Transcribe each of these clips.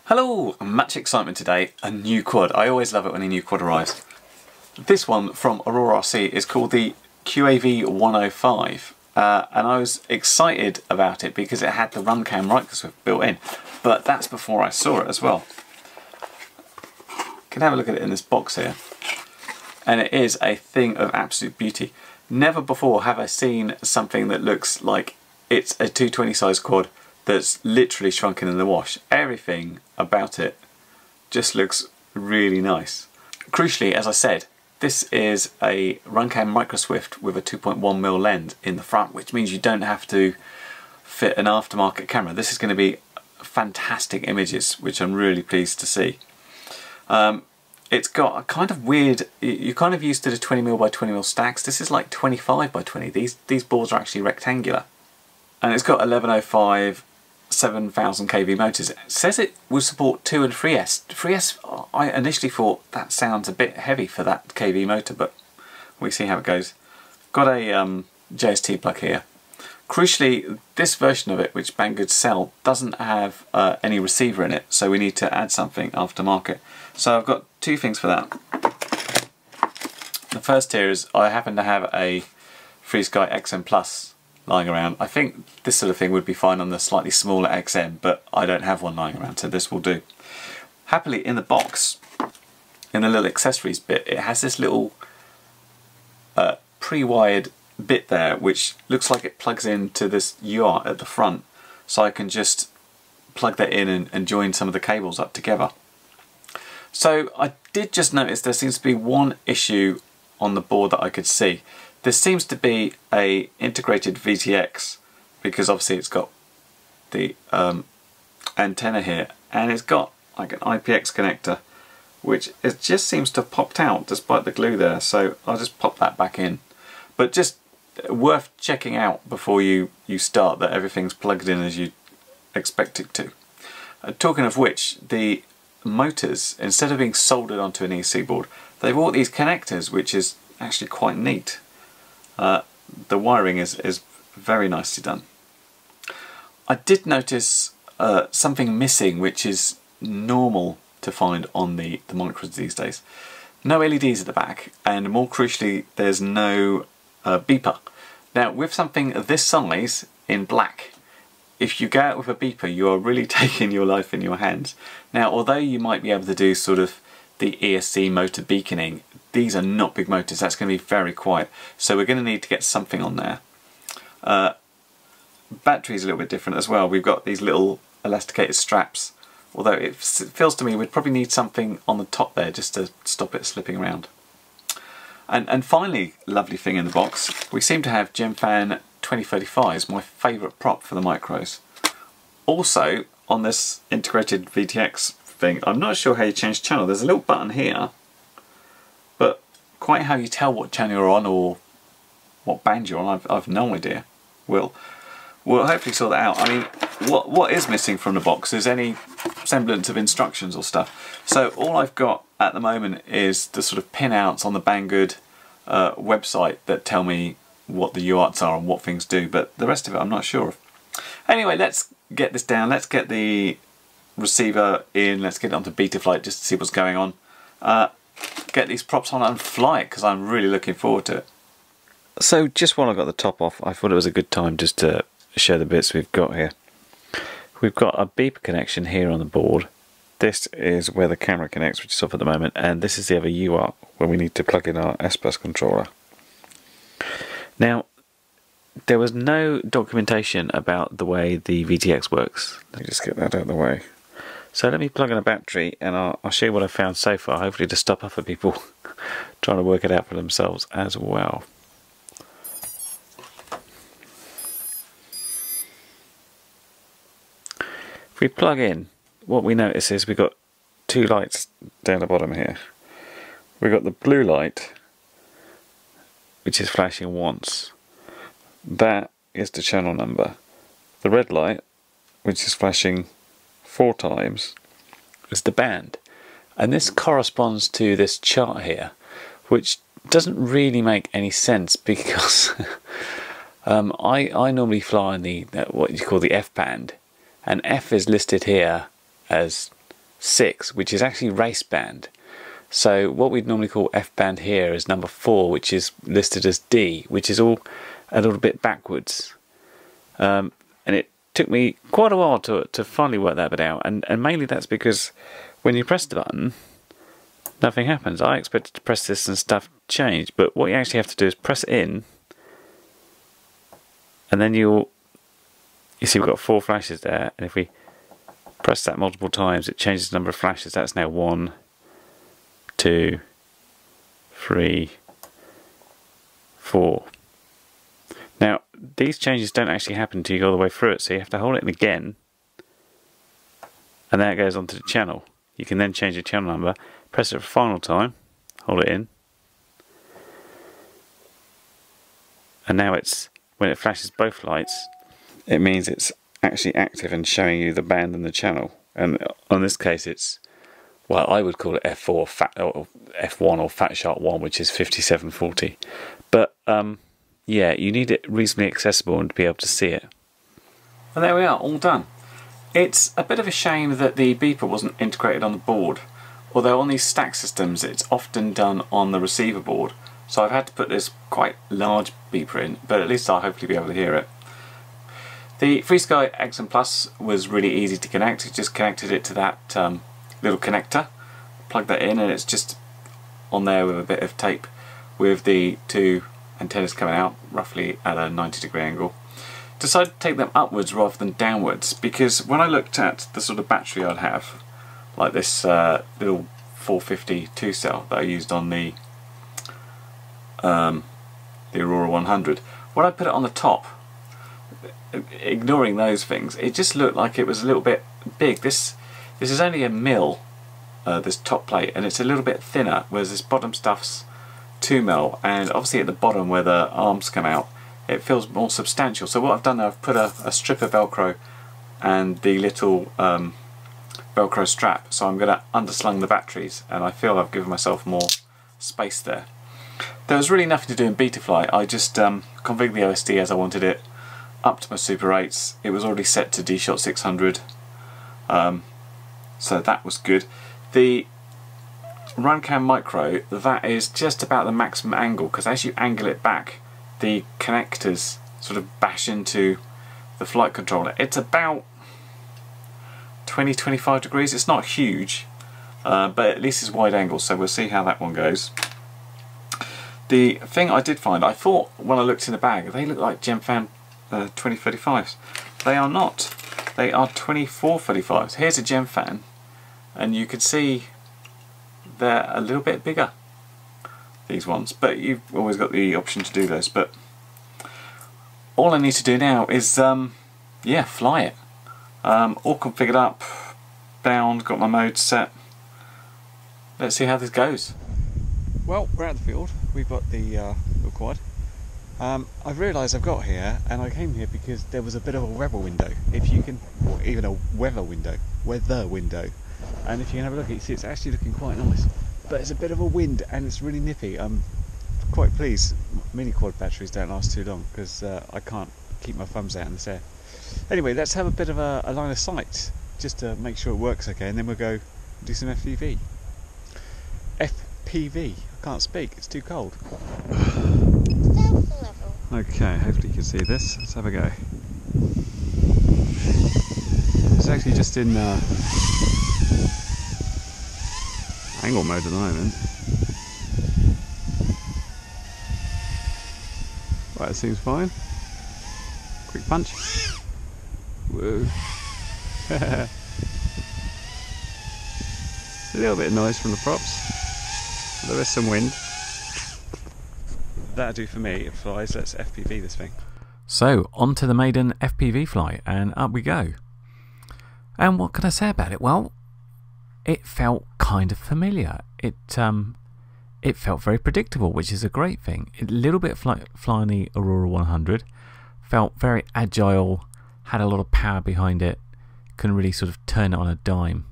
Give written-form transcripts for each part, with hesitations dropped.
Hello! Much excitement today, a new quad. I always love it when a new quad arrives. This one from AuroraRC is called the QAV105 and I was excited about it because it had the RunCam microswitch built in, but that's before I saw it as well. You can have a look at it in this box here, and it is a thing of absolute beauty. Never before have I seen something that looks like it's a 220 size quad that's literally shrunken in the wash. Everything about it just looks really nice. Crucially, as I said, this is a RunCam Micro Swift with a 2.1mm lens in the front, which means you don't have to fit an aftermarket camera. This is going to be fantastic images, which I'm really pleased to see. It's got a kind of weird, you're kind of used to the 20mm by 20mm stacks. This is like 25 by 20. These boards are actually rectangular. And it's got 1105 7000 kV motors. It says it will support 2 and 3S. 3S, I initially thought that sounds a bit heavy for that kV motor, but we see how it goes. Got a JST plug here. Crucially, this version of it, which Banggood sell, doesn't have any receiver in it, so we need to add something aftermarket. So I've got two things for that. The first here is I happen to have a FreeSky XM Plus lying around. I think this sort of thing would be fine on the slightly smaller XM, but I don't have one lying around, so this will do. Happily, in the box, in the little accessories bit, it has this little pre-wired bit there, which looks like it plugs into this UART at the front, so I can just plug that in and join some of the cables up together. So I did just notice there seems to be one issue on the board that I could see. There seems to be a integrated VTX, because obviously it's got the antenna here, and it's got like an IPX connector, which it just seems to have popped out despite the glue there, so I'll just pop that back in. But just worth checking out before you start that everything's plugged in as you expect it to. Talking of which, the motors, instead of being soldered onto an EC board, they bought these connectors, which is actually quite neat. The wiring is very nicely done. I did notice something missing, which is normal to find on the micros these days. No LEDs at the back, and more crucially, there's no beeper. Now, with something of this size in black, if you go out with a beeper, you are really taking your life in your hands. Now, although you might be able to do sort of the ESC motor beaconing, these are not big motors. That's going to be very quiet. So we're going to need to get something on there. Battery's a little bit different as well. We've got these little elasticated straps, although it feels to me we'd probably need something on the top there just to stop it slipping around. And finally, lovely thing in the box, we seem to have Gemfan 2035s, my favourite prop for the micros. Also, on this integrated VTX thing, I'm not sure how you change channel. There's a little button here, but quite how you tell what channel you're on or what band you're on, I've no idea. We'll hopefully sort that out. I mean, what is missing from the box is any semblance of instructions or stuff. So all I've got at the moment is the sort of pinouts on the Banggood website that tell me what the UARTs are and what things do, but the rest of it I'm not sure of. Anyway, let's get this down. Let's get the receiver in. Let's get it onto Betaflight just to see what's going on. Get these props on and fly it, because I'm really looking forward to it. So just while I got the top off, I thought it was a good time just to show the bits we've got here. We've got a beeper connection here on the board. This is where the camera connects, which is off at the moment, and this is the other UART where we need to plug in our S-Bus controller. Now, there was no documentation about the way the VTX works. Let me just get that out of the way. So let me plug in a battery and I'll show you what I've found so far, hopefully to stop other people trying to work it out for themselves as well. If we plug in, what we notice is we've got two lights down the bottom here. We've got the blue light, which is flashing once. That is the channel number. The red light, which is flashing 4 times, is the band. And this corresponds to this chart here, which doesn't really make any sense because I normally fly in the what you call the F band, and F is listed here as 6, which is actually race band. So what we'd normally call F band here is number 4, which is listed as D, which is all a little bit backwards. And it took me quite a while to finally work that bit out, and mainly that's because when you press the button, nothing happens. I expected to press this and stuff change, but what you actually have to do is press it in, and then you see we've got 4 flashes there, and if we press that multiple times, it changes the number of flashes. That's now 1, 2, 3, 4. Now these changes don't actually happen until you go all the way through it, so you have to hold it in again, and then it goes onto the channel. You can then change the channel number, press it for a final time, hold it in, and now it's, when it flashes both lights, it means it's actually active and showing you the band and the channel. And on this case it's, well, I would call it F4 or F1 or Fat Shark 1, which is 5740. But yeah, you need it reasonably accessible and to be able to see it. And there we are, all done. It's a bit of a shame that the beeper wasn't integrated on the board, although on these stack systems it's often done on the receiver board, so I've had to put this quite large beeper in, but at least I'll hopefully be able to hear it. The FreeSky XM Plus was really easy to connect. It just connected it to that little connector, plug that in, and it's just on there with a bit of tape with the 2 antennas coming out roughly at a 90-degree angle. Decided to take them upwards rather than downwards, because when I looked at the sort of battery I'd have, like this little 450 2-cell that I used on the Aurora 100, when I put it on the top, ignoring those things, it just looked like it was a little bit big. This is only a mil, this top plate, and it's a little bit thinner, whereas this bottom stuff's 2 mil, and obviously at the bottom where the arms come out, it feels more substantial. So what I've done now, I've put a strip of Velcro and the little Velcro strap, so I'm going to underslung the batteries, and I feel I've given myself more space there. There was really nothing to do in Betaflight. I just configured the OSD as I wanted it, up to my Super 8s. It was already set to D-Shot 600, so that was good. The Runcam Micro, that is just about the maximum angle, because as you angle it back, the connectors sort of bash into the flight controller. It's about 20-25 degrees. It's not huge, but at least it's wide angle, so we'll see how that one goes. The thing I did find, I thought when I looked in the bag, they look like Gemfan 2035s. They are not. They are 2435s. Here's a Gemfan, and you can see they're a little bit bigger, these ones, but you've always got the option to do those. But all I need to do now is yeah, fly it. All configured up, bound, got my mode set. Let's see how this goes. Well, we're out of the field. We've got the little quad. I've realised I've got here, and I came here because there was a bit of a weather window, if you can, or even a weather window, and if you can have a look, you see it's actually looking quite nice, but it's a bit of a wind and it's really nippy. I'm quite pleased mini quad batteries don't last too long, because I can't keep my thumbs out in this air. Anyway, let's have a bit of a line of sight just to make sure it works okay, and then we'll go do some FPV. FPV, I can't speak, it's too cold. Okay, hopefully you can see this. Let's have a go. It's actually just in angle mode at the moment. Right, it seems fine. Quick punch. Whoa. A little bit of noise from the props. There is some wind. That'll do for me. It flies. Let's FPV this thing. So, on to the maiden FPV flight, and up we go. And what can I say about it? Well, it felt kind of familiar. It felt very predictable, which is a great thing. A little bit flying the Aurora 100. Felt very agile, had a lot of power behind it, can really sort of turn it on a dime,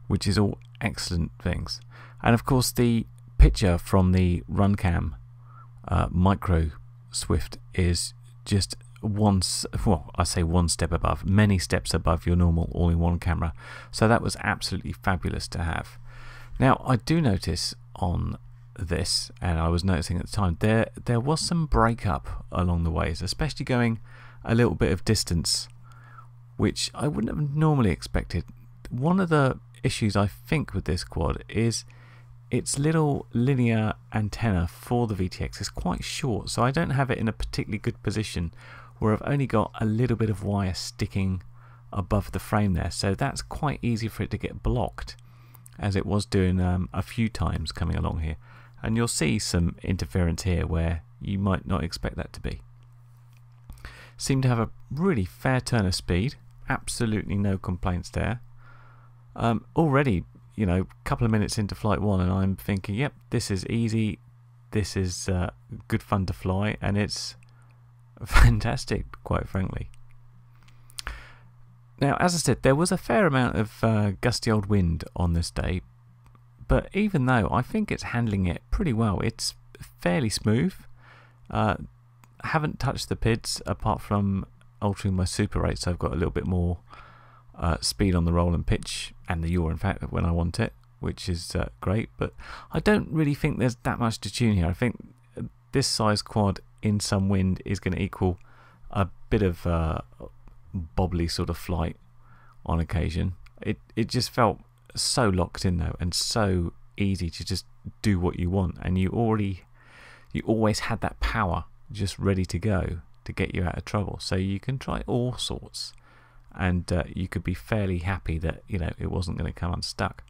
which is all excellent things. And of course the picture from the Runcam Micro Swift is just well, I say one step above, many steps above your normal all-in-one camera. So that was absolutely fabulous to have. Now I do notice on this, and I was noticing at the time, there was some breakup along the ways, especially going a little bit of distance, which I wouldn't have normally expected. One of the issues I think with this quad is its little linear antenna for the VTX is quite short, so I don't have it in a particularly good position where I've only got a little bit of wire sticking above the frame there, so that's quite easy for it to get blocked, as it was doing a few times coming along here. And you'll see some interference here where you might not expect that to be. Seem to have a really fair turn of speed, absolutely no complaints there. Already, you know, a couple of minutes into flight one, and I'm thinking, yep, this is easy, this is good fun to fly, and it's fantastic, quite frankly. Now, as I said, there was a fair amount of gusty old wind on this day, but even though I think it's handling it pretty well, it's fairly smooth. Haven't touched the PIDs apart from altering my super rate, so I've got a little bit more speed on the roll and pitch, and the yaw in fact when I want it, which is great. But I don't really think there's that much to tune here. I think this size quad in some wind is going to equal a bit of bobbly sort of flight on occasion. It just felt so locked in though, and so easy to just do what you want, and you always had that power just ready to go to get you out of trouble, so you can try all sorts, and you could be fairly happy that, you know, it wasn't going to come unstuck.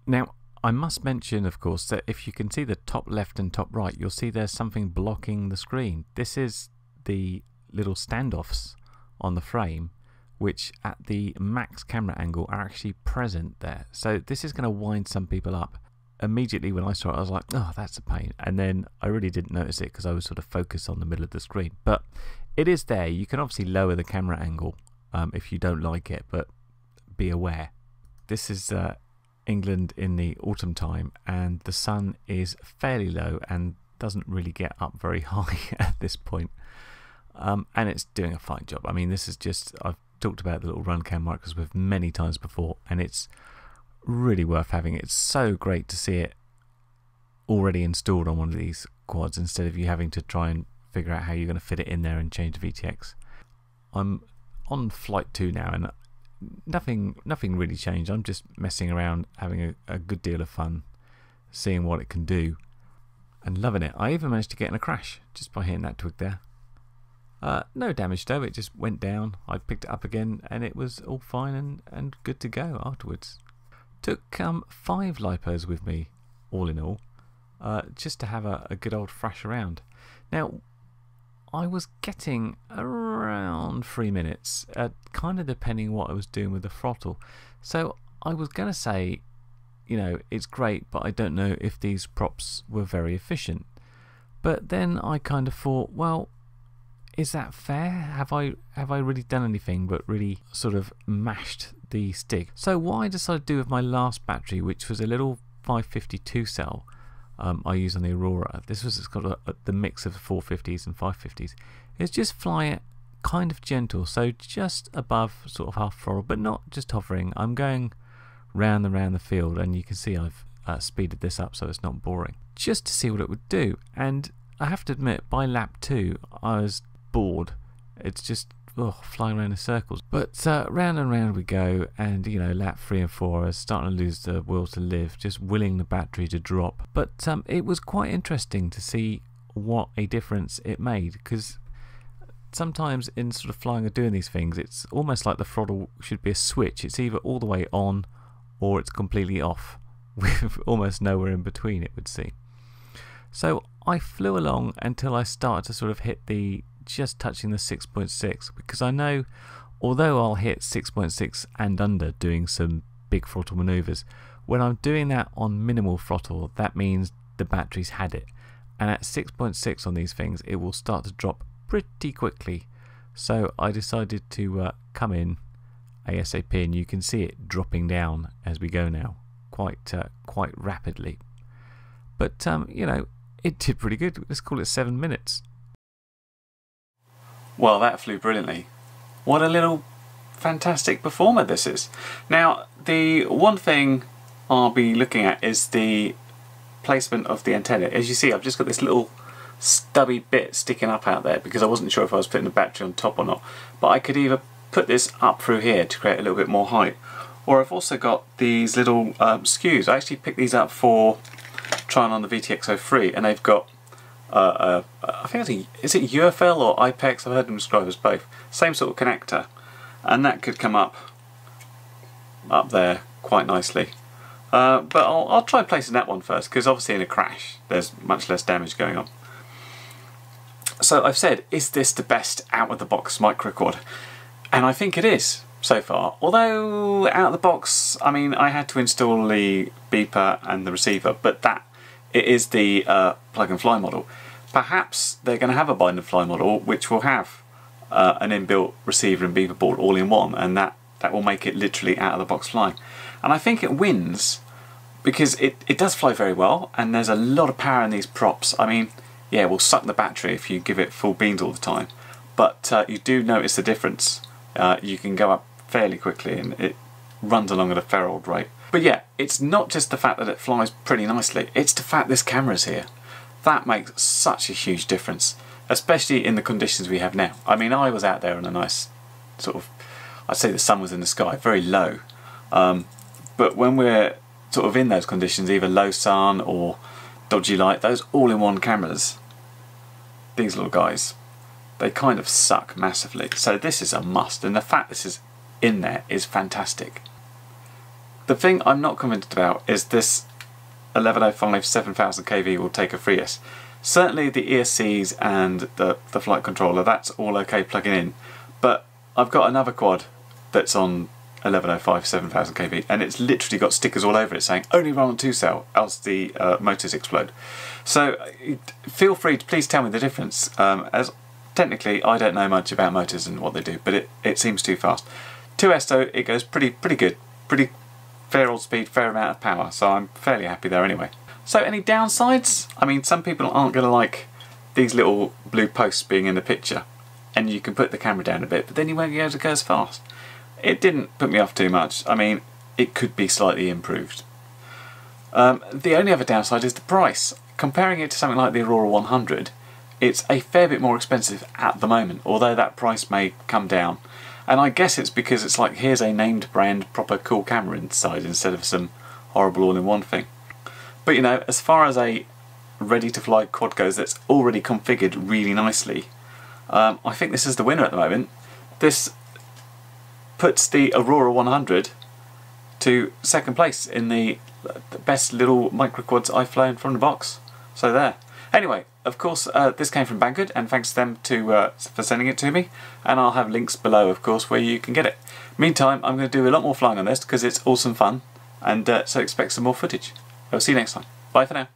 Now I must mention, of course, that if you can see the top left and top right, you'll see there's something blocking the screen. This is the little standoffs on the frame, which at the max camera angle are actually present there. So this is going to wind some people up. Immediately when I saw it, I was like, oh, that's a pain. And then I really didn't notice it because I was sort of focused on the middle of the screen. But it is there. You can obviously lower the camera angle if you don't like it, but be aware. This is England in the autumn time, and the sun is fairly low and doesn't really get up very high at this point. And it's doing a fine job. I mean, this is just, I've talked about the little run cam micros with many times before, and it's really worth having. It's so great to see it already installed on one of these quads instead of you having to try and figure out how you're going to fit it in there and change the VTX. I'm on flight 2 now, and nothing really changed. I'm just messing around, having a good deal of fun, seeing what it can do, and loving it. I even managed to get in a crash just by hitting that twig there. No damage though, it just went down. I picked it up again and it was all fine and good to go afterwards. Took 5 lipos with me, all in all, just to have a good old thrash around. Now, I was getting around 3 minutes, kind of depending what I was doing with the throttle. So I was going to say, you know, it's great, but I don't know if these props were very efficient. But then I kind of thought, well, is that fair? Have I really done anything but really sort of mashed the stick? So what I decided to do with my last battery, which was a little 552 cell I use on the Aurora, this was got the mix of 450s and 550s, is just fly it kind of gentle, so just above sort of half throttle, but not just hovering. I'm going round and round the field, and you can see I've speeded this up so it's not boring, just to see what it would do. And I have to admit, by lap 2 I was bored. It's just flying around in circles, but round and round we go, and you know, lap 3 and 4 I was starting to lose the will to live, just willing the battery to drop. But it was quite interesting to see what a difference it made, because sometimes in sort of flying or doing these things, it's almost like the throttle should be a switch. It's either all the way on or it's completely off, with almost nowhere in between, it would seem. So I flew along until I started to sort of hit the just touching the 6.6, because I know although I'll hit 6.6 and under doing some big throttle maneuvers, when I'm doing that on minimal throttle, that means the battery's had it, and at 6.6 on these things it will start to drop pretty quickly. So I decided to come in ASAP, and you can see it dropping down as we go now, quite rapidly. But you know, it did pretty good. Let's call it 7 minutes. Well, that flew brilliantly. What a little fantastic performer this is. Now, the one thing I'll be looking at is the placement of the antenna. As you see, I've just got this little stubby bit sticking up out there because I wasn't sure if I was putting the battery on top or not. But I could either put this up through here to create a little bit more height, or I've also got these little skews. I actually picked these up for trying on the VTX03, and they've got I think is it UFL or IPEX? I've heard them described as both. Same sort of connector, and that could come up there quite nicely. But I'll try placing that one first, because obviously in a crash there's much less damage going on. So I've said, is this the best out-of-the-box micro quad? And I think it is so far. Although out of the box, I mean, I had to install the beeper and the receiver, but it is the plug and fly model. Perhaps they're going to have a bind and fly model which will have an inbuilt receiver and beeper board all in one, and that will make it literally out of the box flying. And I think it wins because it does fly very well, and there's a lot of power in these props. I mean, yeah, it will suck the battery if you give it full beans all the time, but you do notice the difference. You can go up fairly quickly, and it runs along at a fair old rate. But yeah, it's not just the fact that it flies pretty nicely, it's the fact this camera's here. That makes such a huge difference, especially in the conditions we have now. I mean, I was out there on a nice sort of, I'd say the sun was in the sky, very low. But when we're sort of in those conditions, either low sun or dodgy light, those all-in-one cameras, these little guys, they kind of suck massively. So this is a must, and the fact this is in there is fantastic. The thing I'm not convinced about is this 1105 7000 kV will take a 3S. Certainly the ESCs and the flight controller, that's all okay plugging in, but I've got another quad that's on 1105 7000 kV, and it's literally got stickers all over it saying only run on 2-cell, else the motors explode. So feel free to please tell me the difference, as technically I don't know much about motors and what they do, but it seems too fast. 2S though, it goes pretty good, pretty fair old speed, fair amount of power, so I'm fairly happy there anyway. So any downsides? I mean, some people aren't going to like these little blue posts being in the picture, and you can put the camera down a bit, but then you won't be able to go as fast. It didn't put me off too much. I mean, it could be slightly improved. The only other downside is the price. Comparing it to something like the Aurora 100, it's a fair bit more expensive at the moment, although that price may come down. And I guess it's because it's like, here's a named brand proper cool camera inside instead of some horrible all-in-one thing. But you know, as far as a ready-to-fly quad goes that's already configured really nicely, I think this is the winner at the moment. This puts the Aurora 100 to second place in the best little micro quads I've flown from the box. So there. Anyway, of course, this came from Banggood, and thanks to them for sending it to me, and I'll have links below, of course, where you can get it. Meantime, I'm going to do a lot more flying on this because it's awesome fun, and so expect some more footage. I'll see you next time. Bye for now.